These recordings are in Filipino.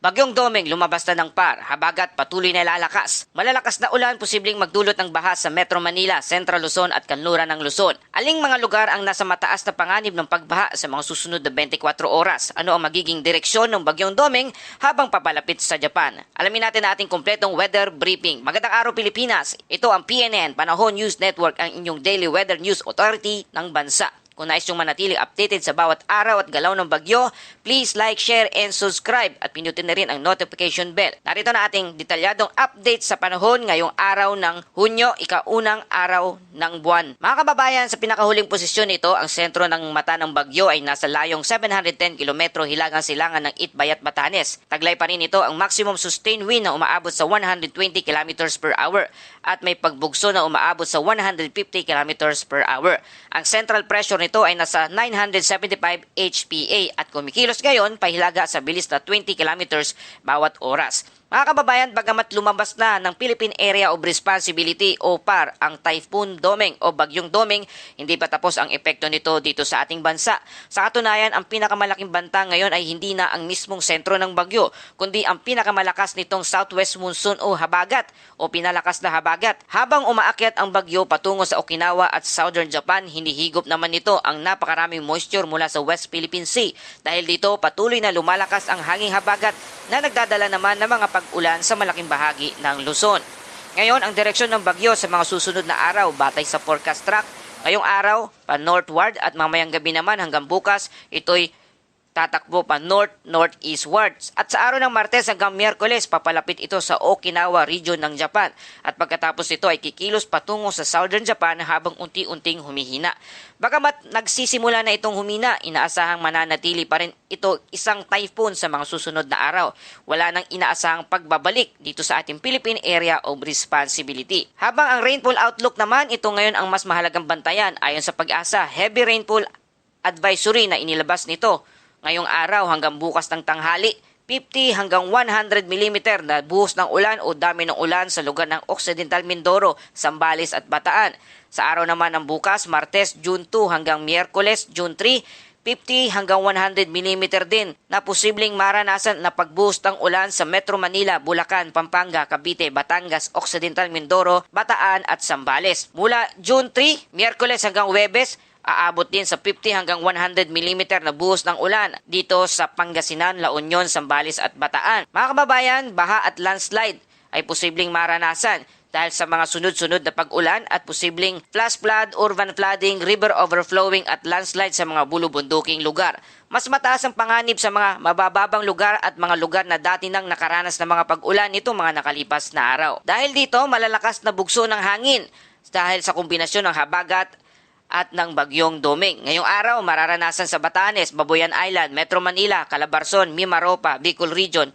Bagyong Doming lumabas na ng PAR, habagat patuloy na lalakas. Malalakas na ulan posibleng magdulot ng baha sa Metro Manila, Central Luzon at kanluran ng Luzon. Aling mga lugar ang nasa mataas na panganib ng pagbaha sa mga susunod na 24 oras? Ano ang magiging direksyon ng Bagyong Doming habang papalapit sa Japan? Alamin natin ang ating kompletong weather briefing. Magandang araw Pilipinas! Ito ang PNN, Panahon News Network, ang inyong daily weather news authority ng bansa. Kung nais niyong manatiling updated sa bawat araw at galaw ng bagyo, please like, share, and subscribe at pinutin na rin ang notification bell. Narito na ating detalyadong update sa panahon ngayong araw ng Hunyo, ikaunang araw ng buwan. Mga kababayan, sa pinakahuling posisyon nito, ang sentro ng mata ng bagyo ay nasa layong 710 km hilagang silangan ng Itbayat, Batanes. Taglay pa rin ito ang maximum sustained wind na umaabot sa 120 km per hour at may pagbugso na umaabot sa 150 km per hour. Ang central pressure nito ay nasa 975 HPA at kumikilos ngayon pahilaga sa bilis na 20 km bawat oras. Mga kababayan, bagamat lumabas na ng Philippine Area of Responsibility o PAR ang Typhoon Doming o Bagyong Doming, hindi pa tapos ang epekto nito dito sa ating bansa. Sa katunayan, ang pinakamalaking banta ngayon ay hindi na ang mismong sentro ng bagyo, kundi ang pinakamalakas nitong southwest monsoon o habagat o pinalakas na habagat. Habang umaakyat ang bagyo patungo sa Okinawa at southern Japan, hinihigop naman nito ang napakaraming moisture mula sa West Philippine Sea. Dahil dito, patuloy na lumalakas ang hanging habagat na nagdadala naman ng mga pag-ulan sa malaking bahagi ng Luzon. Ngayon, ang direksyon ng bagyo sa mga susunod na araw batay sa forecast track, ngayong araw pa northward at mamayang gabi naman hanggang bukas, ito'y tatakbo pa north-northeastwards. At sa araw ng Martes hanggang Miyerkules, papalapit ito sa Okinawa region ng Japan. At pagkatapos ito ay kikilos patungo sa southern Japan habang unti-unting humihina. Bagamat nagsisimula na itong humina, inaasahang mananatili pa rin ito isang typhoon sa mga susunod na araw. Wala nang inaasahang pagbabalik dito sa ating Philippine Area of Responsibility. Habang ang rainfall outlook naman, ito ngayon ang mas mahalagang bantayan. Ayon sa Pag-asa, heavy rainfall advisory na inilabas nito ngayong araw hanggang bukas ng tanghali, 50 hanggang 100 mm na buhos ng ulan o dami ng ulan sa lugar ng Occidental Mindoro, Zambales at Bataan. Sa araw naman ng bukas, Martes, June 2 hanggang Miyerkules, June 3, 50 hanggang 100 mm din na posibleng maranasan na pagbuhos ng ulan sa Metro Manila, Bulacan, Pampanga, Cavite, Batangas, Occidental Mindoro, Bataan at Zambales. Mula June 3, Miyerkules hanggang Huwebes, aabot din sa 50 hanggang 100 mm na buhos ng ulan dito sa Pangasinan, La Union, Zambales at Bataan. Mga kababayan, baha at landslide ay posibleng maranasan dahil sa mga sunod-sunod na pag-ulan at posibleng flash flood, urban flooding, river overflowing at landslide sa mga bulubunduking lugar. Mas mataas ang panganib sa mga mabababang lugar at mga lugar na dati nang nakaranas ng mga pag-ulan nito mga nakalipas na araw. Dahil dito, malalakas na bugso ng hangin dahil sa kombinasyon ng habagat at ng Bagyong Doming. Ngayong araw, mararanasan sa Batanes, Babuyan Island, Metro Manila, Calabarzon, Mimaropa, Bicol Region,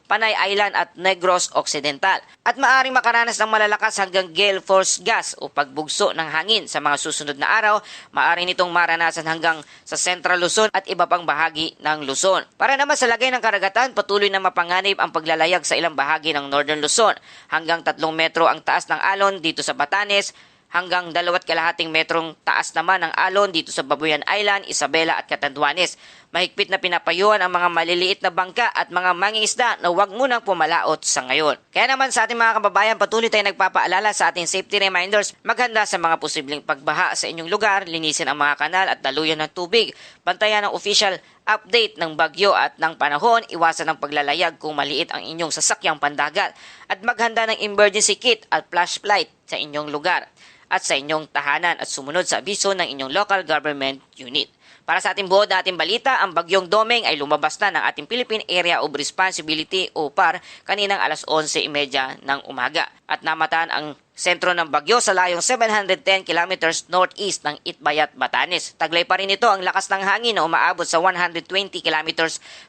Panay Island at Negros Occidental. At maaring makaranas ng malalakas hanggang gale force gas o pagbugso ng hangin sa mga susunod na araw. Maaring nitong maranasan hanggang sa Central Luzon at iba pang bahagi ng Luzon. Para naman sa lagay ng karagatan, patuloy na mapanganib ang paglalayag sa ilang bahagi ng Northern Luzon. Hanggang 3 metro ang taas ng alon dito sa Batanes, hanggang 2.5 metrong taas naman ang alon dito sa Babuyan Island, Isabela at Catanduanes. Mahigpit na pinapayuhan ang mga maliliit na bangka at mga mangingisda na huwag munang pumalaot sa ngayon. Kaya naman sa ating mga kababayan, patuloy tayong nagpapaalala sa ating safety reminders, maghanda sa mga posibleng pagbaha sa inyong lugar, linisin ang mga kanal at daluyan ng tubig, bantayan ang official update ng bagyo at ng panahon, iwasan ang paglalayag kung maliit ang inyong sasakyang pandagat, at maghanda ng emergency kit at flashlight sa inyong lugar at sa inyong tahanan at sumunod sa abiso ng inyong local government unit. Para sa ating buod na ating balita, ang Bagyong Doming ay lumabas na ng ating Philippine Area of Responsibility o PAR kaninang alas 11:30 ng umaga at namataan ang sentro ng bagyo sa layong 710 km northeast ng Itbayat, Batanes. Taglay pa rin ito ang lakas ng hangin na umaabot sa 120 km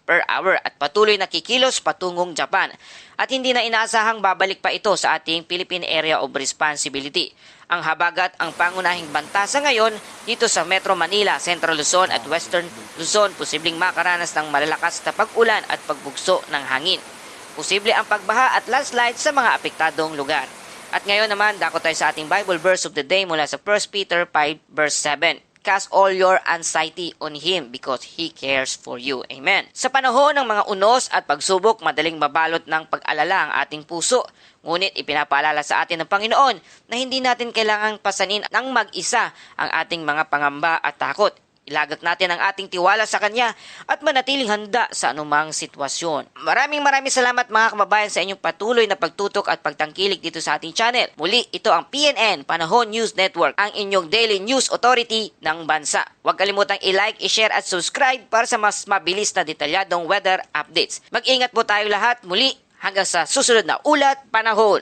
per hour at patuloy na kikilos patungong Japan. At hindi na inaasahang babalik pa ito sa ating Philippine Area of Responsibility. Ang habagat ang pangunahing banta sa ngayon dito sa Metro Manila, Central Luzon at Western Luzon, posibleng makaranas ng malalakas na pag-ulan at pagbugso ng hangin. Posible ang pagbaha at landslide sa mga apektadong lugar. At ngayon naman, dako tayo sa ating Bible verse of the day mula sa 1 Peter 5 verse 7. cast all your anxiety on Him because He cares for you. Amen. Sa panahon ng mga unos at pagsubok, madaling mabalot ng pag-alala ang ating puso. Ngunit ipinapaalala sa atin ng Panginoon na hindi natin kailangang pasanin ng mag-isa ang ating mga pangamba at takot. Ilagak natin ang ating tiwala sa Kanya at manatiling handa sa anumang sitwasyon. Maraming salamat mga kababayan sa inyong patuloy na pagtutok at pagtangkilik dito sa ating channel. Muli, ito ang PNN Panahon News Network, ang inyong daily news authority ng bansa. Huwag kalimutang i-like, i-share at subscribe para sa mas mabilis na detalyadong weather updates. Mag-ingat po tayo lahat. Muli, hanggang sa susunod na ulat panahon.